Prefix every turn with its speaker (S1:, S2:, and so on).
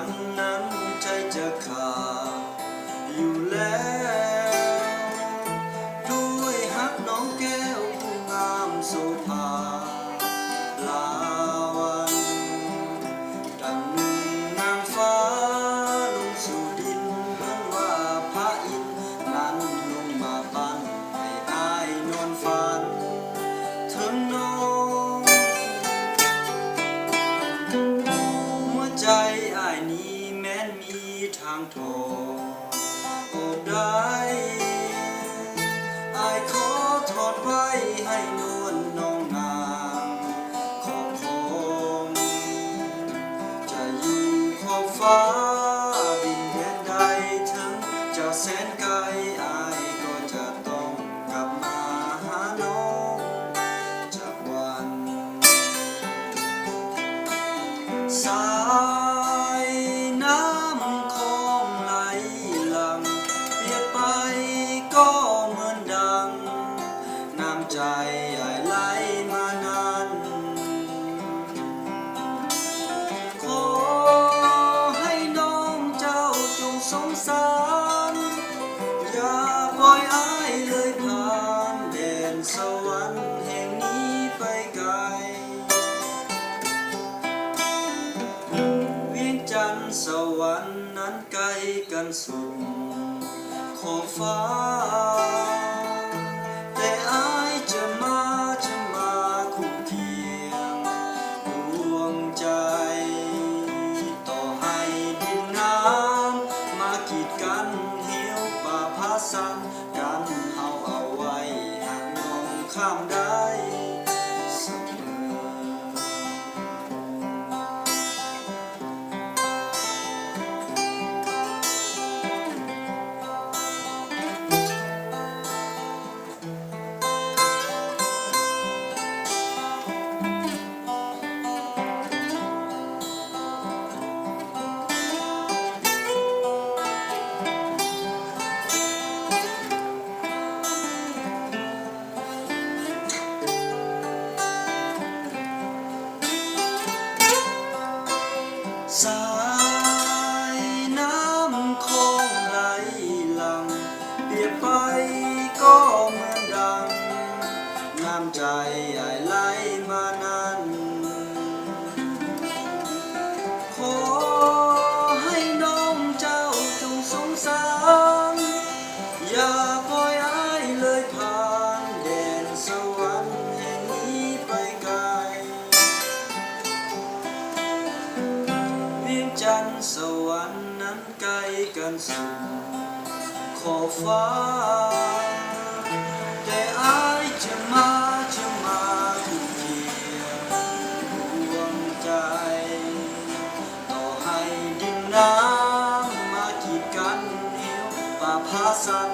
S1: กันนั้นใจจะขาดอยู่แล้วด้วยฮักน้องแก้วผู้งามโสภาลาวันดังหนึ่งนางฟ้าลงสู่ดินเหมือนว่าพระอินทร์นั้นลงมาปั้นให้อายนอนฝันเธอน้องหัวใจอายนี้แม้นมีทางโทษโอบได้อายขอทอดไว้ให้นวลน้องนางขอบคมจะอยู่ขอบฟ้าดินแดนใดถึงจะแสนไกลอายก็จะต้องกลับมาหาน้องจากวันสายน้ำคงไหลหลังเปลี่ยนไปก็เหมือนดังน้ำใจไหลมานานขอให้น้องเจ้าจงสงสารอย่าปล่อยอายเลยผ่านแดนสวรรค์แห่งนี้ไปไกลเวียงจันทร์สวรรค์นั้นไกลกันสุดขอบฟ้าแต่อายจะมาคู่เคียงดวงใจต่อให้ดินน้ำมากีดกันเหวป่าพาสันกันเฮาเอาไว้หากน้องข้ามได้เสมอสายน้ำคงไหลหลังเปลี่ยนไปก็เหมือนดังน้ำใจไหลมานั้นขอให้น้องเจ้าจงสงสารอย่าปล่อยอายเลยผ่านแดนสวรรค์แห่งนี้ไปไกลเวียงจันทร์สวรรค์นั้นไกลกันสุดขอบฟ้าแต่อายจะมาคู่เคียงดวงใจต่อให้ดินน้ำมากีดกันเหวป่าพาสัน